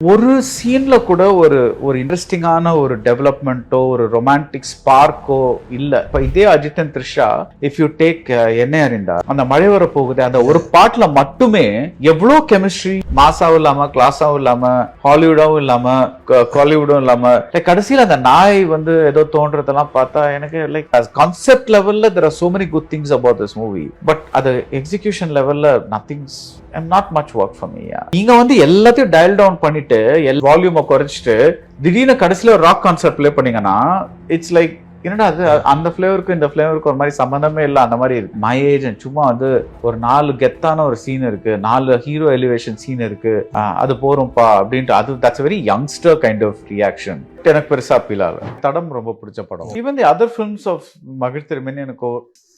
ஒரு சீன்ல கூட ஒரு ஒரு இன்ட்ரெஸ்டிங்கான ஒரு டெவலப்மெண்ட்டோ ஒரு ரொமான்டிக் ஸ்பார்க்கோ இல்ல. இப்ப இதே Ajith and Trisha if you take என்ன அறிந்தா அந்த மழை வர போகுது அந்த ஒரு பாட்டுல மட்டுமே எவ்வளவு கெமிஸ்ட்ரி, மாசாவும் இல்லாம கிளாஸாவும் இல்லாம ஹாலிவுடாவும் இல்லாம காலிவுடும் இல்லாம கடைசியில அந்த நாய் வந்து ஏதோ தோன்றதெல்லாம் பார்த்தா எனக்கு லைக் கான்செப்ட் லெவல்ல there are so many good things about this movie, but அது எக்ஸிகியூஷன் லெவல்ல nothing's not much work for me. நீங்க வந்து எல்லாத்தையும் டயல் டவுன் பண்ணிட்டு வால்யூமை குறைச்சிட்டு திடீர்னு கடைசியில ஒரு ராக் கான்சர்ட் ப்ளே பண்ணீங்கன்னா இட்ஸ் லைக் என்னடா அது அந்த ஃபிளேவருக்கும் இந்த ஃபிளேவருக்கும் ஒரு மாதிரி சம்பந்தமே இல்லை அந்த மாதிரி இருக்கு. மை ஏஜென்ட் சும்மா வந்து ஒரு 4 கெத்தான ஒரு சீன் இருக்கு, 4 ஹீரோ எலிவேஷன் சீன் இருக்கு, அது போரும்பா அப்படின்ட்டு அது that's very youngster kind of reaction. எனக்கு பெருசா ஃபீல் ஆகல. தடம் ரொம்ப பிடிச்ச படம். Even the other films of மகிழ் திருமேனி எனக்கு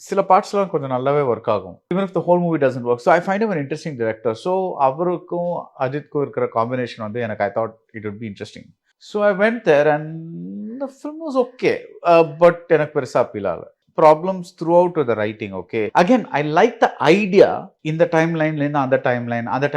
சில பார்ட்ஸ்லாம் கொஞ்சம் நல்லாவே ஒர்க் ஆகும். Even if the whole movie doesn't work. So I find him an interesting director. So அவருக்கும் அஜித்க்கும் இருக்கிற காம்பினேஷன் வந்து எனக்கு I thought it would be interesting. So I went there and the film was okay, but எனக்கு பெருசா feel ஆகல. Problems throughout with the writing, okay. Again, I like the idea in the timeline la அந்த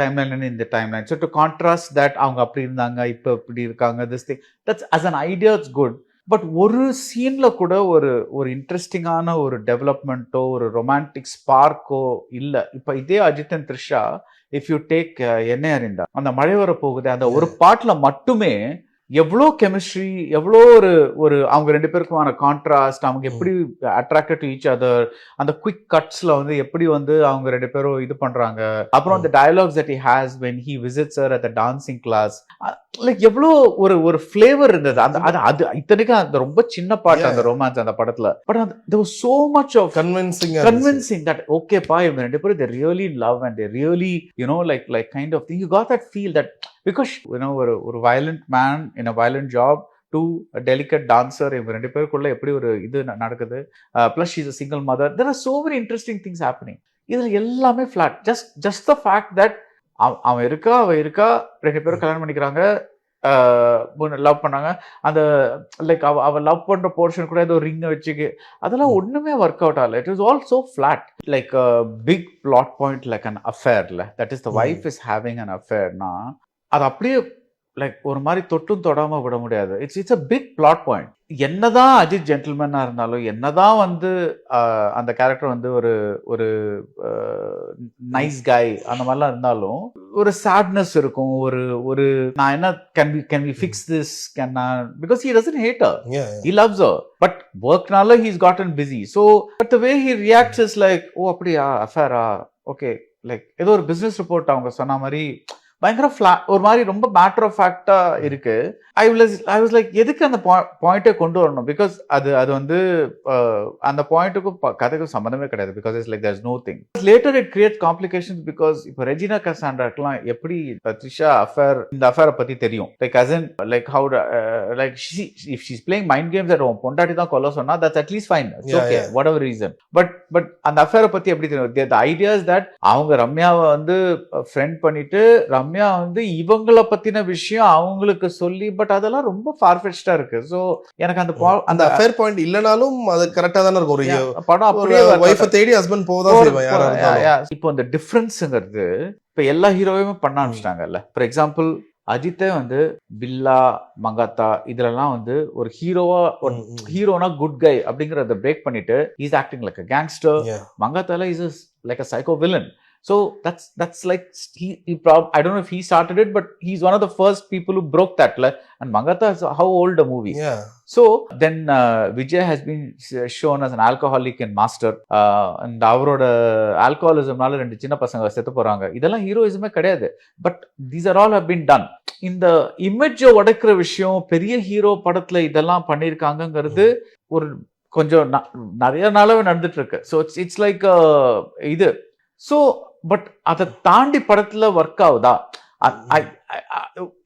timeline in the timeline. So to contrast that அவங்க அப்படி இருந்தாங்க இப்போ இப்படி இருக்காங்க, this thing that's as an idea it's good. But ஒரு சீன்ல கூட ஒரு ஒரு இன்ட்ரெஸ்டிங்கான ஒரு டெவலப்மெண்ட்டோ ஒரு ரொமான்டிக் ஸ்பார்க்கோ இல்ல. இப்ப இதே Ajith and Trisha if you take என்ன அறிந்தா அந்த மழை வர போகுது அந்த ஒரு பாட்டுல மட்டுமே எவ்வளோ கெமிஸ்ட்ரி, எவ்வளோ ஒரு ஒரு அவங்க 2 பேருக்குமான கான்ட்ராஸ்ட், அவங்க எப்படி அட்ராக்டட் டு ஈச் அதர், அந்த குவிக் கட்ஸ்ல வந்து எப்படி வந்து அவங்க 2 பேரும் இது பண்றாங்க. அப்புறம் அந்த dialogues that he has when he visits her at the dancing class, like எவ்வளோ ஒரு ஒரு ஃபிளேவர் இருந்தது. அந்த அது இத்தனைக்கும் அந்த ரொம்ப சின்ன பாட்டு அந்த ரொமான்ஸ் அந்த படத்துல. But there was so much of convincing that okay பா இவங்க 2 பேரும் they really love and they really like kind of thing. You got that feel that because ஒரு violent man in a violent job to a delicate dancer, இவங்க 2 பேருக்குள்ள எப்படி ஒரு இது நடக்குது. plus she's a single mother. There are so many interesting things happening. இதுல எல்லாமே flat. just the fact that அவன் இருக்கா அவ இருக்கா 2 பேரும் கல்யாணம் பண்ணிக்கிறாங்க, லவ் பண்ணாங்க. அந்த லைக் அவ லவ் பண்ற போர்ஷன் கூட ஏதோ ரிங்க வச்சுக்கு அதெல்லாம் ஒண்ணுமே ஒர்க் அவுட் ஆகல. It is all so flat. Like big flat point like an அஃபேர்ல that is the wife is having an அஃபேர்னா அது அப்படியே லைக் ஒரு மாதிரி தொட்டும் தொடாம விட முடியாது. It's a big flat point. என்னதான் அஜித் ஜென்டில்மேனா இருந்தாலும், என்னதான் வந்து அந்த கேரக்டர் வந்து ஒரு ஒரு நைஸ் காய் அந்த மாதிரிலாம் இருந்தாலும் ஒரு சேட்னஸ் இருக்கும். ஒரு ஒரு நான் என்ன can we fix this can because he doesn't hate her, he loves her. But ஒர்க்னால he is gotten busy. So but the way he reacts is like oh அப்படியா அஃபேரா ஓகே, லைக் ஏதோ ஒரு பிசினஸ் ரிப்போர்ட் அவங்க சொன்ன மாதிரி பயங்கர ஒரு மாதிரி ரொம்ப மேட்டர் ஆஃப் ஃபேக்டா இருக்கு. ஐ வாஸ் லைக் எதுக்கு அந்த பாயிண்டை கொண்டு வரணும்? பிகாஸ் அது வந்து அந்த பாயிண்ட்டுக்கும் கதைக்கும் சம்மந்தமே கிடையாது. Because it's like there is no thing. Later it create complications. Because இப்போ ரெஜினா கசாண்ட்ராக்கெல்லாம் எப்படி த்ரிஷா அஃபேர் இந்த அஃபேரை பத்தி தெரியும். Like as in like how like if she's playing mind games at home, பொண்டாட்டி தான் கொல்ல சொன்னா that's at least fine, it's okay whatever reason. But அந்த அஃபேரை பத்தி எப்படி தெரியும்? தி ஐடியா இஸ் தட் அவங்க ரம்யாவை வந்து ஃப்ரெண்ட் பண்ணிட்டு ரம்யா வந்து இவங்கள பத்தின விஷயம் அவங்களுக்கு சொல்லி, பட் அதெல்லாம் ரொம்ப ஃபார்ஃபெட்ச்டா இருக்கு. சோ எனக்கு அந்த அஃபேர் பாயிண்ட் இல்லனாலும் அது கரெக்ட்டா தான இருக்கும். ஒரு படம் அப்படியே வைஃப் தேடி ஹஸ்பண்ட் போதா செய்வாங்க யாரா இருந்தாலும். இப்போ அந்த டிஃபரன்ஸ்ங்கிறது இப்ப எல்லா ஹீரோவுமே பண்ண ஆரம்பிச்சிட்டாங்கல்ல. ஃபார் எக்ஸாம்பிள் அஜித்தே வந்து பில்லா, மங்காத்தா இதுலலாம் வந்து ஒரு ஹீரோனா குட் கை அப்படிங்கறத பிரேக் பண்ணிட்டு is acting like a gangster. மங்காத்தால is like a psycho villain. So that's like I don't know if he started it, but he's one of the first people who broke that. And Mangata is how old a movie. Yeah. So then Vijay has been shown as an alcoholic and master. And அவரோட alcoholismனால 2 சின்ன பசங்க செத்து போறாங்க. இதெல்லாம் ஹீரோயிசமே கிடையாது. But these are all have been done. இந்த இமேஜை உடைக்கிற விஷயம் பெரிய ஹீரோ படத்துல இதெல்லாம் பண்ணிருக்காங்கிறது ஒரு கொஞ்சம் நிறைய நாளாவே நடந்துட்டு இருக்கு. So it's like இது. ஸோ பட் அதை தாண்டி படத்துல ஒர்க் ஆகுதா?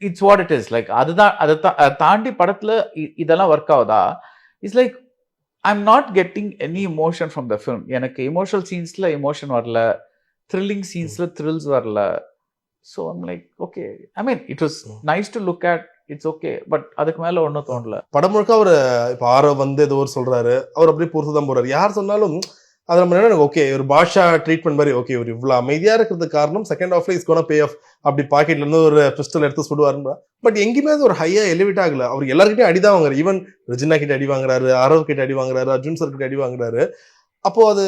It's what it is. Like அதுதான் அதை தாண்டி படத்துல இதெல்லாம் ஒர்க் ஆகுதா? It's like I am not getting any emotion from the film. எனக்கு இமோஷனல் சீன்ஸ்ல இமோஷன் வரல, த்ரில்லிங் சீன்ஸ்ல த்ரில்ஸ் வரல. So I'm like okay, I mean it was nice to look at, it's okay, but அதுக்கு மேல ஒன்றும் தோணல. படம் முழுக்க அவர் இப்போ ஆரோ வந்து ஏதோ ஒரு சொல்றாரு, அவர் அப்படியே பொறுத்து தான் போறாரு. யார் சொன்னாலும் அது நம்ம என்ன ஓகே ஒரு பாஷா ட்ரீட்மெண்ட் மாதிரி ஓகே ஒரு இவ்வளவு அமைதியா இருக்கிறதுக்கு காரணம் செகண்ட் ஹாஃப்ல இஸ் கோனா பே ஆஃப் அப்படி பாக்கெட்ல இருந்து ஒரு பிஸ்டல் எடுத்து சுடுவாருன்றா. பட் எங்கேயுமே அது ஒரு ஹையா எலிவேட் ஆகல. அவர் எல்லாருக்கிட்டையும் அடிதான் வாங்குறாரு. ஈவன் ரெஜினா கிட்ட அடி வாங்குறாரு, ஆரவ் கிட்ட அடி வாங்குறாரு, அர்ஜுன் சார் கிட்ட அடி வாங்குறாரு. அப்போ அது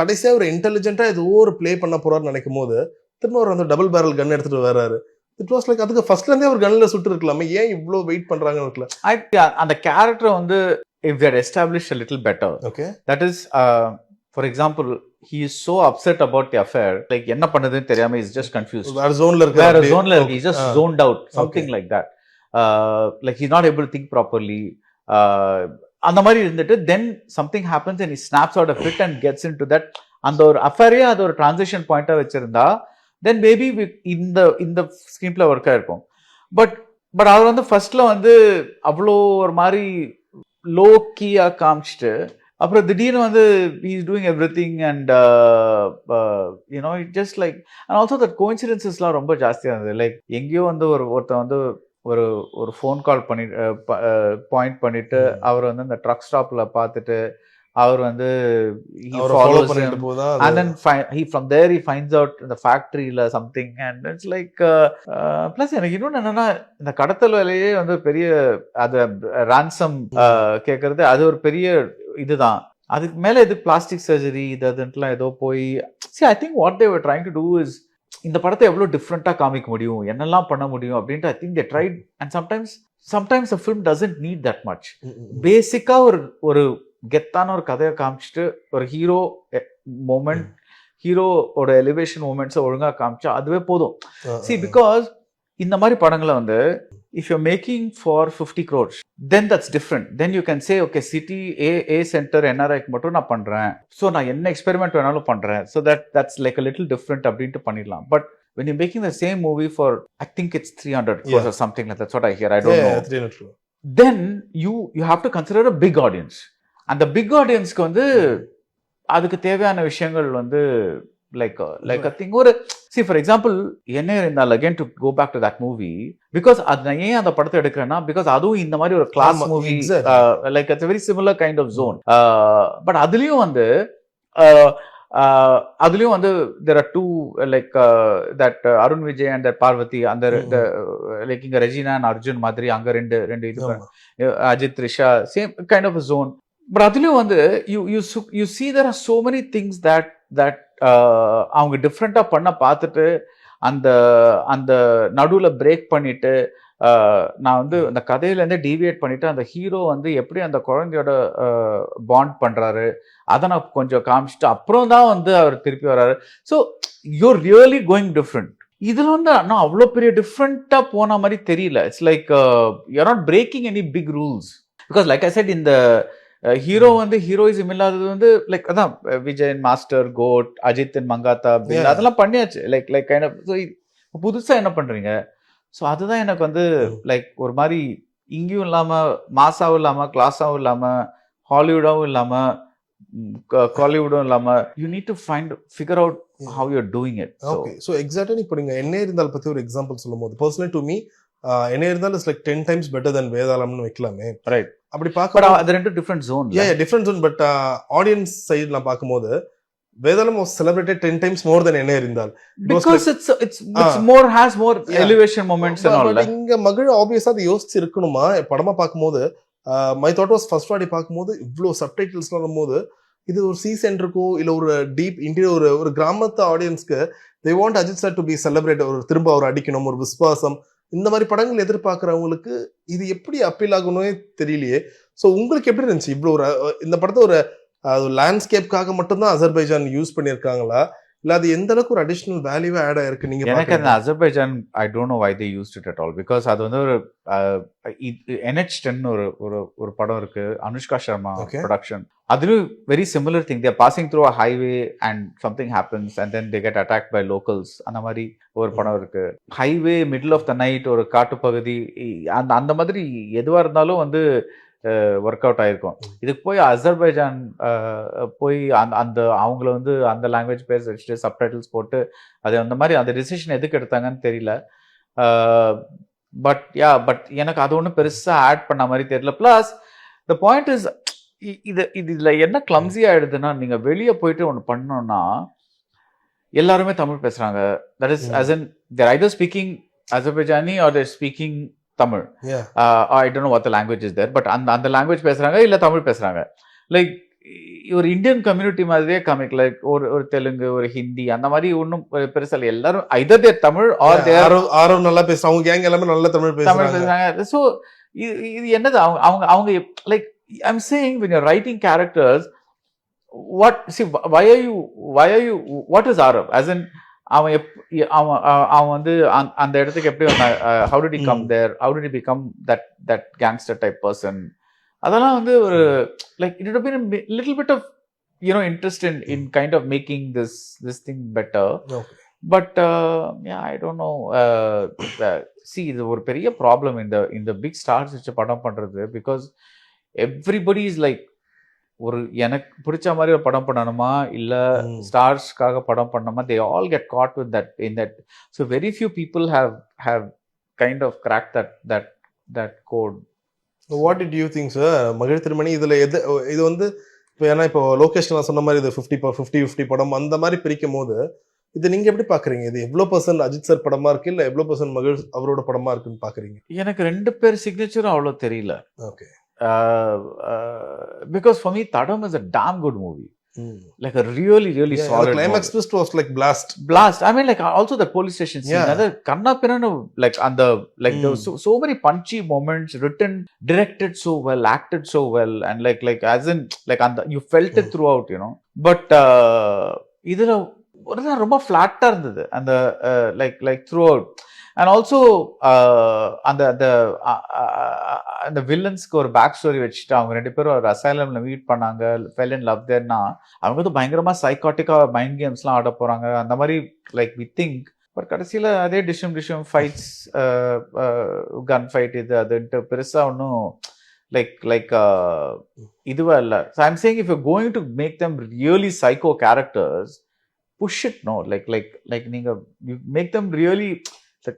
கடைசியா ஒரு இன்டெலிஜென்ட்டா ஏதோ ஒரு பிளே பண்ண போறாருன்னு நினைக்கும் போது திரும்ப ஒரு அந்த டபுள் பேரல் கன் எடுத்துட்டு வர்றாரு. இட் வாஸ் லைக் அதுக்கு ஃபர்ஸ்ட்ல இருந்தே ஒரு கன்ல சுட்டு இருக்கலாமே, ஏன் இவ்வளவு வெயிட் பண்றாங்கன்னு இருக்குல்ல. அந்த கேரக்டர் வந்து if they had established a little better, okay that is for example he is so upset about the affair, like என்ன பண்ணுதுன்னு தெரியாம is just confused, வேற ஜோன்ல வேற he just zoned out, something like that, like he's not able to think properly, அந்த மாதிரி இருந்துட்டு then something happens and he snaps out of it and gets into that. அந்த ஒரு அஃபேரே அது ஒரு டிரான்சிஷன் பாயிண்டா வச்சிருந்தா then maybe இந்த ஸ்கிரீன்ல ஒர்க் ஆயிருக்கும். பட் அவர் வந்து ஃபர்ஸ்ட்ல வந்து அவ்வளோ ஒரு மாதிரி லோ கீயா காமிச்சிட்டு அப்புறம் திடீர்னு வந்து he is doing everything and you know it just like, and also that coincidences-லாம் ரொம்ப ஜாஸ்தியா இருந்தது. லைக் எங்கேயோ வந்து ஒருத்தன் வந்து ஒரு ஃபோன் கால் பண்ணி பாயிண்ட் பண்ணிட்டு அவர் வந்து அந்த ட்ரக் ஸ்டாப்ல பார்த்துட்டு அவர் வந்து and then he from there he finds out in the factory la something, and it's like plus எனக்கு இன்னொன்னு என்னன்னா இந்த கடத்தல் வேலையே வந்து பெரிய அது ransom கேக்குறது அது ஒரு பெரிய இதுதான். அதுக்கு மேல இது பிளாஸ்டிக் சர்ஜரி இது அதுலாம் ஏதோ போய் see I think what they were trying to do is இந்த படத்தை எவ்வளவு டிஃப்ரெண்டா காமிக்க முடியும், என்னெல்லாம் பண்ண முடியும் அப்படின்ட்டு I think they tried, and sometimes a film doesn't need that much. பேசிக்கா ஒரு கெத்தான ஒரு கதையை காமிச்சிட்டு ஒரு ஹீரோ மூமெண்ட் ஹீரோட எலிவேஷன் மூமெண்ட்ஸை ஒழுங்கா காமிச்சா அதுவே போதும். see because இந்த மாதிரி படங்களை வந்து if you're making for 50 crores then that's different, then you can say okay city a center NRI மட்டும் நான் பண்றேன், so நான் என்ன எக்ஸ்பெரிமெண்ட் வேணாலும் பண்றேன், so that's like a little different அப்படின்ட்டு பண்ணிடலாம். but when you're making the same movie for I think it's 300 crores or something like that's what I hear, I don't know, 300 then you have to consider a big audience. அந்த big ஆடியன்ஸ்க்கு வந்து அதுக்கு தேவையான விஷயங்கள் வந்து like I think ஒரு see for example என்ன இருந்தால் again to go back to that movie because அது ஏன் அந்த படத்தை எடுக்கிறேன்னா because அதுவும் இந்த மாதிரி ஒரு class movie like it's a very similar kind of zone, but அதுலயும் வந்து there are two like that Arun Vijay and that Parvati and the like இங்க ரெஜினா and அர்ஜுன் மாதிரி அங்க ரெண்டு இது Ajith Trisha same kind of a zone. But அதுலயும் வந்து you see there are so many things that அவங்க டிஃப்ரெண்டா பண்ண பார்த்துட்டு அந்த நடுவுல பிரேக் பண்ணிட்டு நான் வந்து அந்த கதையில இருந்து டீவியேட் பண்ணிட்டு அந்த ஹீரோ வந்து எப்படி அந்த குழந்தையோட பாண்ட் பண்றாரு அதை நான் கொஞ்சம் காமிச்சிட்டு அப்புறம் தான் வந்து அவர் திருப்பி வர்றாரு. So you're really going different. இதுல வந்து ஆனால் அவ்வளோ பெரிய டிஃப்ரெண்டா போன மாதிரி தெரியல. It's like you're not breaking any big rules because like I said இந்த ஹீரோ வந்து ஹீரோயிசம் இல்லாதது வந்து லைக் அதான் விஜயன் மாஸ்டர் கோட் அஜித் மங்காத்தா அதெல்லாம் பண்ணியாச்சு லைக் கைண்ட் ஆஃப். ஸோ புதுசா என்ன பண்றீங்க? ஸோ அதுதான் எனக்கு வந்து லைக் ஒரு மாதிரி இங்கேயும் இல்லாம மாசாவும் இல்லாம கிளாஸாவும் இல்லாம ஹாலிவுடாவும் இல்லாம காலிவுடும் இல்லாம you need to figure out how you are doing it. Okay so எக்ஸாக்டா இப்போ நீங்க என்ன இருந்தால் பத்தி ஒரு எக்ஸாம்பிள் சொல்லும் போது பர்சனலி டு மீ என்ன இருந்தாலும் it's like 10 times better than வேதாளம்னு வைக்கலாமே. ரைட். அப்படி பார்க்க அது ரெண்டு different zone. Different zone. But audience side நான் பார்க்கும்போது வேதாளம் was celebrated 10 times more than என்ன இருந்தால் because it's more has more elevation moments and all that. இங்க மகிழ் ஆப்வியஸா அது யோசிச்சு இருக்கணுமா படமா பார்க்கும்போது மை தாட் வாஸ் ஃபர்ஸ்ட் வாட்டி பார்க்கும்போது இவ்வளோ சப்டைட்டில்ஸ் வரும்போது இது ஒரு சி சென்டருக்கோ இல்லை ஒரு டீப் இன்டீரியர் ஒரு கிராமத்து ஆடியன்ஸ்க்கு they want Ajith sir to be celebrate ஒரு திரும்ப அவர் அடிக்கணும் ஒரு விஸ்வாசம் இந்த மாதிரி படங்கள் எதிர்பார்க்குறவங்களுக்கு இது எப்படி அப்பீல் ஆகணும்னே தெரியலையே. ஸோ உங்களுக்கு எப்படி இருந்துச்சு இவ்வளோ ஒரு இந்த படத்தை ஒரு லேண்ட்ஸ்கேப்காக மட்டும்தான் அசர்பைஜான் யூஸ் பண்ணியிருக்காங்களா இல்ல அது எந்த அளவுக்கு ஒரு அடிஷனல் வேல்யூ ஆட் ஆயிருக்கு? நீங்க எனக்கு அந்த Azerbaijan I don't know why they used it at all because அது வந்து ஒரு NH10 ஒரு படம் இருக்கு அனுஷ்கா சர்மா ப்ரொடக்ஷன். அதுலயும் very similar thing there passing through a highway and something happens and then they get attacked by locals. அந்த மாதிரி ஒரு படம் இருக்கு. Highway middle of the night ஒரு காட்டுப்பகுதி அந்த மாதிரி எதுவா இருந்தாலும் வந்து ஒர்க் அவுட் ஆயிருக்கும். இதுக்கு போய் அசர்பைஜான் போய் அந்த அவங்கள வந்து அந்த லாங்குவேஜ் பேச வச்சுட்டு சப்டைட்டில்ஸ் போட்டு அது அந்த மாதிரி அந்த டிசிஷன் எதுக்கு எடுத்தாங்கன்னு தெரியல. பட் எனக்கு அது ஒன்றும் பெருசாக ஆட் பண்ண மாதிரி தெரியல. ப்ளஸ் த பாயிண்ட் இஸ் இதுல என்ன கிளம்ஸி ஆயிடுதுன்னா, நீங்க வெளிய போயிட்டு ஒண்ணு பண்ணோம்னா, எல்லாருமே தமிழ் பேசுறாங்க. That is as in they're either speaking Azerbaijani or they're speaking Tamil. Yeah. I don't know what the language is there, but அந்த லாங்குவேஜ் பேசுறாங்க இல்ல தமிழ் பேசுறாங்க. லைக் ஒரு இந்தியன் கம்யூனிட்டி மாதிரியே காமிக் லைக் ஒரு தெலுங்கு, ஒரு ஹிந்தி அந்த மாதிரி ஒன்றும் பெருசா இல்லை. எல்லாரும் either they're Tamil or they're Aarav நல்லா பேசுறாங்க. அவங்க கேங் எல்லாமே நல்ல தமிழ் பேசுறாங்க. ஸோ இது என்னது அவங்க அவங்க like I'm saying when you're writing characters, why are you what is Arab as in அவன் வந்து அந்த இடத்துக்கு எப்படி how did he come there, how did he become that gangster type person, அதெல்லாம் வந்து ஒரு like it would have been a little bit of interest in kind of making this thing better. Okay. But yeah, I don't know. See, இது ஒரு பெரிய problem இந்த big stars வச்சு படம் பண்றது, பிகாஸ் எவ்ரிபடி இஸ் லைக் ஒரு எனக்கு பிடிச்ச மாதிரி ஒரு படம் பண்ணணுமா இல்ல ஸ்டார்ஸ்க்காக படம் பண்ணணுமா, they all get caught with that in that. So very few people have kind of cracked that code. What did you think, sir? மகிழ் திருமணி இதுல இது வந்து இப்போ ஏன்னா இப்போ லோகேஷ் நான் சொன்ன மாதிரி இது 50-50 படம் அந்த மாதிரி பிரிக்கும் போது இது நீங்க எப்படி பாக்குறீங்க? இது எவ்வளவு % அஜித் சார் படமா இருக்கு இல்ல எவ்வளவு % மகிழ் அவரோட படமா இருக்குன்னு பாக்குறீங்க? எனக்கு ரெண்டு பேர் சிக்னேச்சரும் அவ்வளவு தெரியல. Okay. Because for me Tadam is a damn good movie. Like a really solid. The climax twist was like blast. I mean, like also the police station scene. Another kanna pinana like and the like there was so many punchy moments, written, directed so well, acted so well, and like as in like and you felt it throughout, But இதுல ஒரு ரொம்ப ஃபிளாட்டா இருந்தது அந்த like throughout. And also அந்த வில்லன்ஸ்க்கு ஒரு back story வச்சுட்டு அவங்க ரெண்டு பேரும் ஒரு அசைலம்ல மீட் பண்ணாங்க, ஃபெல் இன் லவ் தேர்னா அவங்க வந்து பயங்கரமா சைக்காட்டிக்கா மைண்ட் கேம்ஸ்லாம் ஆட போறாங்க அந்த மாதிரி லைக் வி திங்க். பட் கடைசியில அதே டிஷம் ஃபைட்ஸ், கன் ஃபைட் இது அதுன்ட்டு பெருசா ஒன்றும் லைக் இதுவா இல்லை. So I'm saying if you going to make them really psycho characters, push it. No like நீங்க you make them really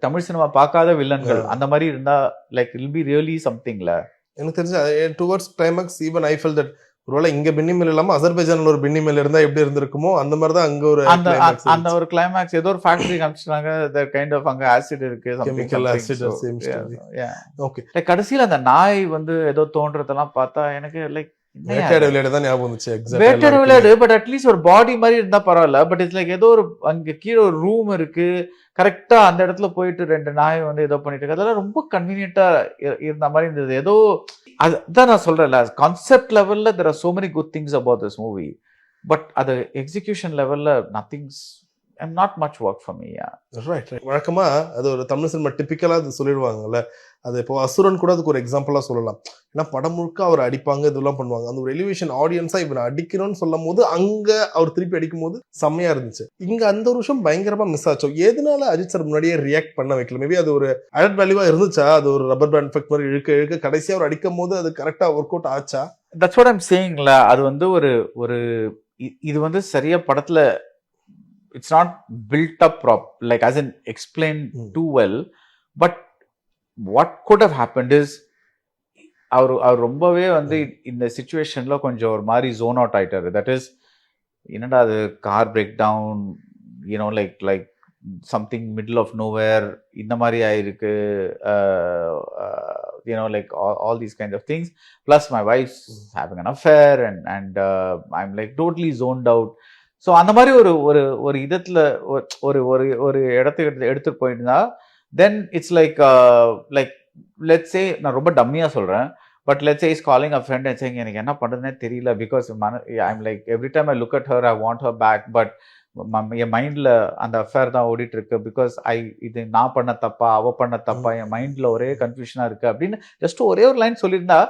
Tamil cinema பார்க்காத வில்லன்கள் அந்த மாதிரி இருந்தா லைக் இல் பி ரியலி சம்திங்ல. எனக்கு தெரிஞ்ச towards climax even I fell that ஒருவேளை இங்க பின்னி மேல் இல்லாம அசர்பைஜான்ல ஒரு பின்னி மேல் இருந்தா எப்படி இருந்திருக்குமோ அந்த மாதிரி தான் அங்க ஒரு அந்த ஒரு கிளைமாக்ஸ் ஏதோ ஒரு ஃபேக்டரி காமிச்சாங்க, த கைண்ட் ஆஃப் அங்க ஆசிட் இருக்கு, chemical acid same story. Okay. Like கடைசில அந்த நாய் வந்து ஏதோ தோன்றதெல்லாம் பார்த்தா எனக்கு லைக் வேட்டையாடு விளையாடு தான் ஞாபகம் வந்துச்சு. வேட்டையாடு விளையாடு, பட் அட்லீஸ்ட் ஒரு பாடி மாதிரி இருந்தா பரவாயில்ல. பட் இட்ஸ் லைக் ஏதோ ஒரு அங்க கீழே ஒரு ரூம் இருக்கு, கரெக்டா அந்த இடத்துல போயிட்டு ரெண்டு நாய் வந்து ஏதோ பண்ணிட்டு இருக்கு. அதெல்லாம் ரொம்ப கன்வீனியன்ட்டா இருந்த மாதிரி இருந்தது. ஏதோ அதுதான் நான் சொல்றேன்ல, கான்செப்ட் லெவல்ல there are so many good things about this movie, but அது எக்ஸிகியூஷன் லெவல்ல nothing's and not much work for me. Right. வழக்கமா அது ஒரு தமிழ் சினிமா டிபிக்கலா அது சொல்லிடுவாங்கல்ல, அது இப்போ அசுரன் கூட அதுக்கு ஒரு எக்ஸாம்பிளா சொல்லலாம். ஏன்னா படம் முழுக்க அவர் அடிப்பாங்க, இதெல்லாம் பண்ணுவாங்க. அந்த ஒரு எலிவேஷன் ஆடியன்ஸா இவன் அடிக்கணும்னு சொல்லும் போது அங்க அவர் திருப்பி அடிக்கும் போது செம்மையா இருந்துச்சு. இங்க அந்த ஒரு விஷயம் பயங்கரமா மிஸ் ஆச்சோ. எதனால அஜித் சார் முன்னாடியே ரியாக்ட் பண்ண வைக்கல? மேபி அது ஒரு ஆடட் வேல்யூவா இருந்துச்சா? அது ஒரு ரப்பர் பேண்ட் எஃபெக்ட் மாதிரி இழுக்க கடைசியா அவர் அடிக்கும் போது அது கரெக்டா ஒர்க் அவுட் ஆச்சா? தட்ஸ் வாட் ஐம் சேயிங்ல. அது வந்து ஒரு இது வந்து சரியா படத்துல it's not built up like as in explained too well. But what could have happened is அவர் ரொம்பவே வந்து இந்த சிச்சுவேஷன்ல கொஞ்சம் ஒரு மாதிரி ஜோன் அவுட் ஆயிட்டாரு. தட் இஸ் என்னடா அது car break down, like something middle of nowhere இந்த மாதிரி ஆயிருக்கு. Like all these kinds of things. Plus my wife's having an affair and I'm like totally zoned out. So அந்த மாதிரி ஒரு இடத்துல ஒரு இடத்துக்கு எடுத்துட்டு போயிருந்தா then it's like let's say, நான் ரொம்ப டம்மியா சொல்றேன், but let's say is calling a friend and saying எனக்கு என்ன பண்றதுனே தெரியல, because I'm like every time I look at her I want her back, but என் மைண்ட்ல அந்த அஃபேர் தான் ஓடிட்டு இருக்கு. பிகாஸ் இது நான் பண்ண தப்பா அவ பண்ண தப்பா, என் மைண்ட்ல ஒரே கன்ஃபியூஷனா இருக்கு அப்படின்னு ஜஸ்ட் ஒரே ஒரு லைன் சொல்லியிருந்தா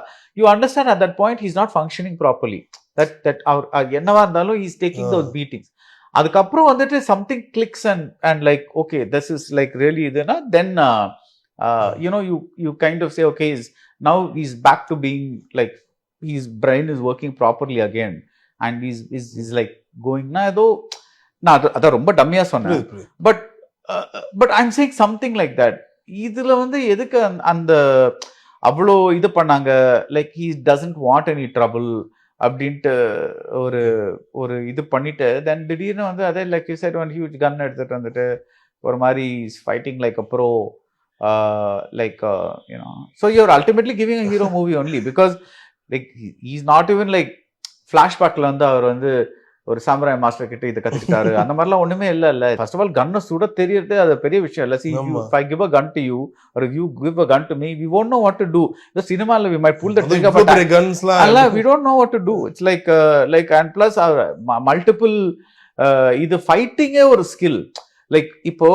you understand at that point he's not functioning properly. that அவர் என்னவா இருந்தாலும் he's taking those beatings. அதுக்கப்புறம் வந்துட்டு something clicks and like okay this is like really இதுனா then you kind of say okay now he's back to being like his brain is working properly again and he's like going na ஏதோ நான் அத ரொம்ப டம்மியா சொன்னேன், but I'm saying something like that. இதுல வந்து எதுக்கு அந்த அவ்வளோ இது பண்ணாங்க, like he doesn't want any trouble. அப்படின்ட்டு ஒரு ஒரு இது பண்ணிட்டு தென் திடீர்னு வந்து அதே like you side one huge gun எடுத்துட்டு வந்துட்டு ஒரு மாதிரி fighting like a bro like you know so you're ultimately giving a hero movie only because like is not even like ஃப்ளாஷ்பேக்கில் வந்து அவர் வந்து ஒரு சாம்ராய் மாஸ்டர் கிட்ட இதை கத்துக்கிட்டாரு அந்த மாதிரிலாம் ஒண்ணுமே இல்ல ஃபர்ஸ்ட் ஆஃப் ஆல் கன்னை சுட தெரியறது அது பெரிய விஷயம் இல்ல see you if I give a gun to you or if you give a gun to me we won't know what to do the cinema we might pull the trigger but alla we don't know what to do it's like and plus multiple இது ஃபைட்டிங்கே ஒரு skill like இப்போ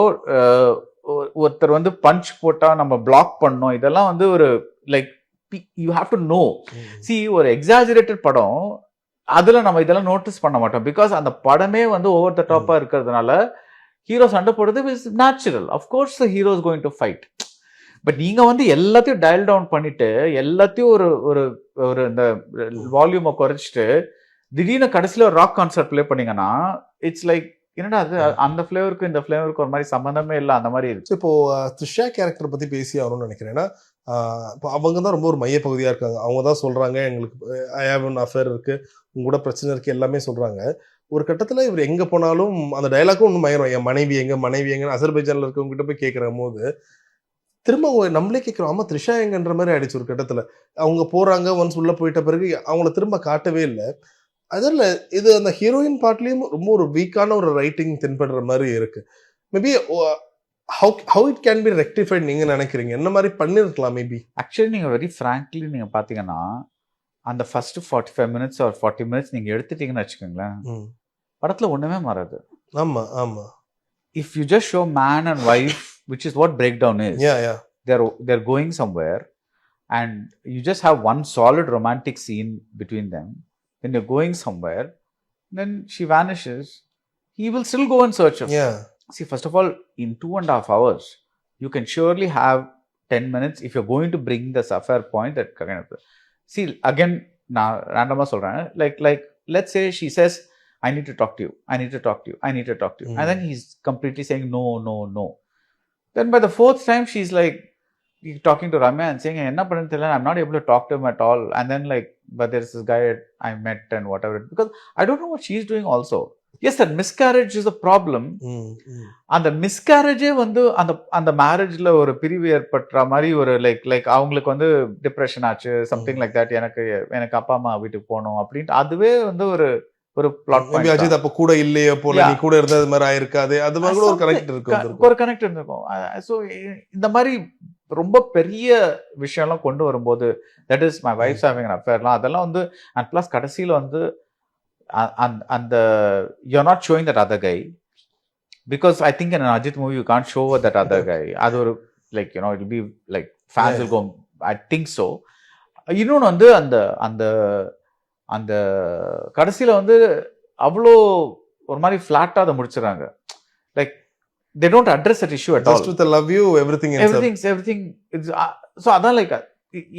ஒருத்தர் வந்து punch போட்டா நம்ம black பண்ணோம் இதெல்லாம் வந்து ஒரு like you have to know see ஒரு எக்ஸாஜரேட்டட் படம் அதுல நம்ம இதெல்லாம் நோட்டீஸ் பண்ண மாட்டோம் பிகாஸ் அந்த படமே வந்து ஓவர் த டாப்பா இருக்கிறதுனால ஹீரோ சண்டை போடுறது is natural of course the hero is going to fight but நீங்க வந்து எல்லாத்தையும் டயல் டவுன் பண்ணிட்டு எல்லாத்தையும் ஒரு ஒரு ஒரு இந்த வால்யூமை குறைச்சிட்டு திடீர்னு கடைசியில ஒரு ராக் கான்சர்ட் பிளே பண்ணீங்கன்னா இட்ஸ் லைக் என்னடா அது அந்த ஃபிளேவருக்கு இந்த ஃபிளேவருக்கு ஒரு மாதிரி சம்பந்தமே இல்லை அந்த மாதிரி இருக்கு இப்போ த்ரிஷா கேரக்டர் பத்தி பேசி ஆகணும்னு நினைக்கிறேன் ஏன்னா இப்போ அவங்க தான் ரொம்ப ஒரு மைய பகுதியா இருக்காங்க அவங்க தான் சொல்றாங்க எங்களுக்கு ஐ ஹேவ் அன் அஃபேர் இருக்கு உங்க கூட பிரச்சனை இருக்கு எல்லாமே சொல்றாங்க ஒரு கட்டத்துல இவர் எங்க போனாலும் அந்த டயலாக்கும் ஒன்றும் மயிரும் என் மனைவி எங்கன்னு அசர்பைஜான்ல இருக்கவங்க கிட்ட போய் கேட்கிற போது திரும்ப நம்மளே கேட்கிறோம் ஆமா த்ரிஷா எங்கன்ற மாதிரி ஆயிடுச்சு ஒரு கட்டத்துல அவங்க போறாங்க ஒன்ஸ் உள்ள போயிட்ட பிறகு அவங்கள திரும்ப காட்டவே இல்லை அதில் இது அந்த ஹீரோயின் பார்ட்லயும் ரொம்ப ஒரு வீக்கான ஒரு ரைட்டிங் தென்படுற மாதிரி இருக்கு maybe how it can be rectified நீங்க நினைக்கிறீங்க என்ன மாதிரி பண்ணிருக்கலாம் மேபி ஆக்சுவலி நீங்க வெரி ஃப்ராங்க்லி நீங்க பாத்தீங்கன்னா அந்த ஃபர்ஸ்ட் 45 மினிட்ஸ் ஆர் 40 மினிட்ஸ் நீங்க எடுத்துட்டீங்கன்னு வச்சுக்கோங்களேன் படத்துல ஒண்ணுமே மாறாது ஆமா ஆமா if you just show man and wife which is what breakdown is they're going somewhere and you just have one solid romantic scene between them then you're going somewhere then she vanishes he will still go in search of see first of all in 2.5 hours you can surely have 10 minutes if you're going to bring the affair point that kind of see again na randomly solran like let's say she says I need to talk to you I need to talk to you I need to talk to you and then he's completely saying no then by the fourth time she's like talking to Ramya and saying enna pannu theriyala I'm not able to talk to him at all and then like but there's this guy I met and whatever because I don't know what she's doing also yes that miscarriage is a problem அந்த மிஸ்கேரேஜே வந்து அந்த மேரேஜ்ல ஒரு பிரிவு ஏற்பட்ட மாதிரி ஒரு like அவங்களுக்கு வந்து டிப்ரெஷன் ஆச்சு சம்திங் லைக் தட் எனக்கு அப்பா அம்மா வீட்டுக்கு போகணும் அப்படின்ட்டு அதுவே வந்து ஒரு பிளாட் பாயிண்ட் அஜித் அப்ப கூட இல்லையே போல நீ கூட இருந்தது மாதிரி ஆயிருக்காது அது மாதிரி கூட ஒரு கனெக்ட் இருக்கும் ஒரு கனெக்ட் இருந்திருக்கும் ஸோ இந்த மாதிரி ரொம்ப பெரிய விஷயம்லாம் கொண்டு வரும்போது that is my wife's having an அஃபேர்லாம் அதெல்லாம் வந்து அண்ட் பிளஸ் கடைசியில் வந்து அந்த you are not showing that other guy because I think in Ajith movie you can't show that other guy அது ஒரு like you know it be like fans will go I think so இன்னொன்று வந்து அந்த அந்த கடைசியில வந்து அவ்வளோ ஒரு மாதிரி ஃபிளாட்டா அதை முடிச்சிடறாங்க like they don't address that issue at all just with the love you everything it's so அதான் லைக்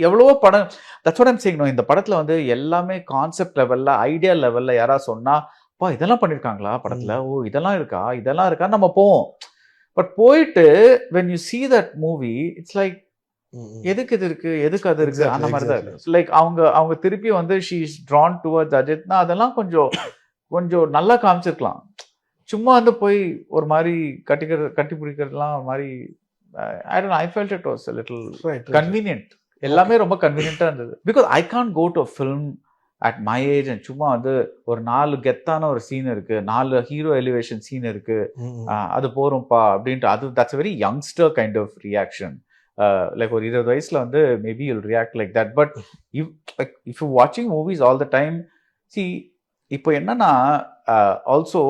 எவ்வளவோ படம் that's what I'm saying இந்த படத்துல வந்து எல்லாமே கான்செப்ட் லெவல்ல ஐடியா லெவல்ல யாரா சொன்னா பா இதெல்லாம் பண்ணிருக்காங்களா படத்துல ஓ இதெல்லாம் இருக்கா நம்ம போவோம் பட் போயிட்டு when you see that movie it's like எதுக்கு இது இருக்கு எதுக்கு அது இருக்கு அந்த மாதிரி தான் இருக்கு லைக் அவங்க திருப்பி வந்து she is drawn towards அஜித்னா அதெல்லாம் கொஞ்சம் நல்லா காமிச்சிருக்கலாம் சும்மா வந்து போய் ஒரு மாதிரி கட்டி பிடிக்கிறதுலாம் ஒரு மாதிரி I felt it was a little convenient எல்லாமே ரொம்ப கன்வீனியன்ட்டா இருந்தது because I can't go to film at my age and சும்மா வந்து ஒரு 4 கெத்தான ஒரு சீன் இருக்கு 4 ஹீரோ எலிவேஷன் சீன் இருக்கு அது போறோம்ப்பா அப்படின்ட்டு அது that's very youngster kind of reaction like ஒரு 20 வயசுல வந்து maybe you'll react like that but if you வாட்சிங் movies all the time see இப்போ என்னன்னா also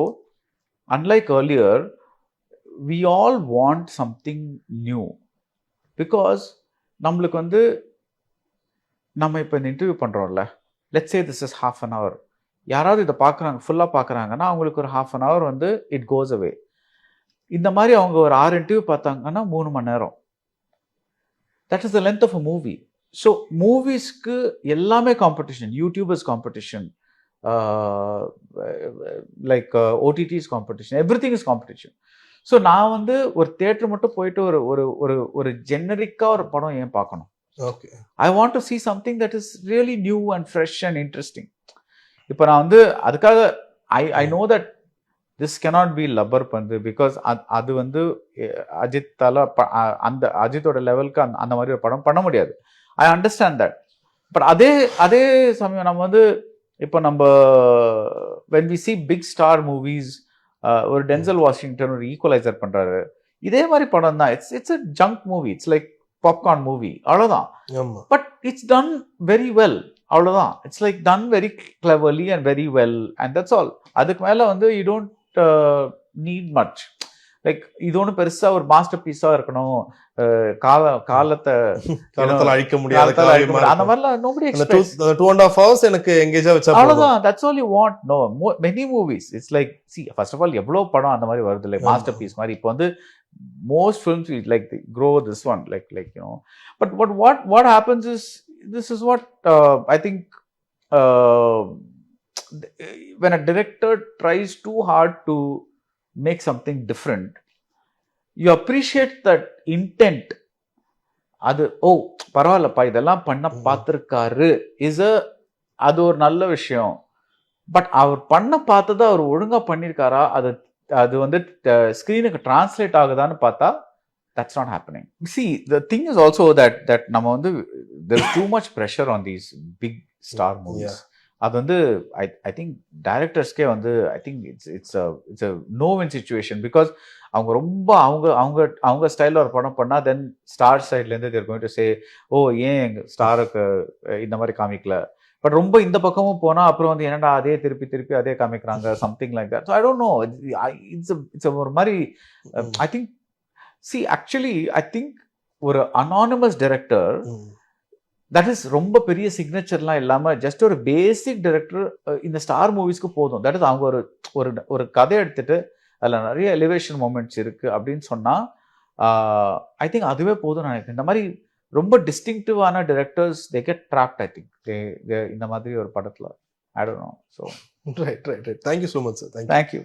unlike earlier we all want something new because நம்மளுக்கு வந்து நம்ம இப்போ இந்த interview பண்றோம்ல let's say this is half an hour யாராவது இதை பார்க்குறாங்க ஃபுல்லாக பார்க்குறாங்கன்னா அவங்களுக்கு ஒரு half an hour வந்து it goes away இந்த மாதிரி அவங்க ஒரு 6 இன்டர்வியூ பார்த்தாங்கன்னா 3 மணி நேரம் that is the length of a movie so மூவிஸ்க்கு எல்லாமே competition YouTube is competition like OTT is competition everything is competition so நான் வந்து ஒரு தியேட்டர் மட்டும் போயிட்டு ஒரு ஜெனரிக்கா ஒரு படம் ஏன் பார்க்கணும் okay I want to see something that is really new and fresh and interesting இப்போ நான் வந்து அதுக்காக I know that this cannot be rubber பந்து பிகாஸ் அது வந்து அஜித்தால அந்த அஜித்தோட லெவலுக்கு அந்த மாதிரி ஒரு படம் பண்ண முடியாது. I understand that. பட் அதே அதே சமயம் நம்ம வந்து இப்போ நம்ம when we see big star movies, ஒரு டென்சல் வாஷிங்டன் ஒரு ஈக்குவலைசர் பண்றாரு, இதே மாதிரி படம் தான். It's a junk movie, it's like popcorn movie, அவ்வளோதான். But it's done very well, அவ்வளோதான். It's like done very cleverly and very well and that's all. அதுக்கு மேலே வந்து you don't need much. Like இது ஒன்றும் பெருசா ஒரு மாஸ்டர் பீஸா இருக்கணும், காலத்தை அழிக்க முடியாது அந்த மாதிரிலாம் nobody expects. 2.5 hours எனக்கு எங்கேஜா வச்சா அவ்வளவுதான். that's all you want. No many movies, it's like, see, first of all எவ்வளவு படம் அந்த மாதிரி வருது இல்லை மாஸ்டர் பீஸ் மாதிரி. இப்போ வந்து most films like they grow this one like you know. But what happens is, this is what I think when a director tries too hard to make something different, you appreciate that intent. அது பரவாயில்லப்பா இதெல்லாம் பண்ண பார்த்துருக்காரு அது ஒரு நல்ல விஷயம். But அவர் பண்ண பார்த்ததை அவர் ஒழுங்கா பண்ணியிருக்காரா, அது வந்து ஸ்க்ரீனுக்கு டிரான்ஸ்லேட் ஆகுதான்னு பார்த்தா that's not happening. See, the thing is also that நம்ம வந்து there is too much pressure on these big star movies. அது வந்து I think directorsக்கே வந்து I think it's a no-win situation because அவங்க ரொம்ப அவங்க ஸ்டைலில் ஒரு படம் பண்ணால் தென் ஸ்டார் சைட்லேருந்து தேர் கோயிங் டு சே ஏன் எங்கள் ஸ்டாருக்கு இந்த மாதிரி காமிக்கல. பட் ரொம்ப இந்த பக்கமும் போனால் அப்புறம் வந்து என்னடா அதே திருப்பி அதே காமிக்கிறாங்க, something like that. So I don't no, it's ஒரு மாதிரி I think actually I think ஒரு அனானிமஸ் டைரக்டர் தட் இஸ் ரொம்ப பெரிய சிக்னேச்சர்லாம் இல்லாமல் ஜஸ்ட் ஒரு பேசிக் டைரக்டர் இந்த ஸ்டார் மூவிஸ்க்கு போதும். தட் இஸ் அவங்க ஒரு கதை எடுத்துட்டு அதில் நிறைய எலிவேஷன் மூமெண்ட்ஸ் இருக்குது அப்படின்னு சொன்னால் ஐ திங்க் அதுவே போதும் நினைக்கிறேன். இந்த மாதிரி ரொம்ப டிஸ்டிங்டிவான directors they get trapped. I think இந்த மாதிரி ஒரு படத்தில் I don't know. So right. Thank you so much sir. Thank you.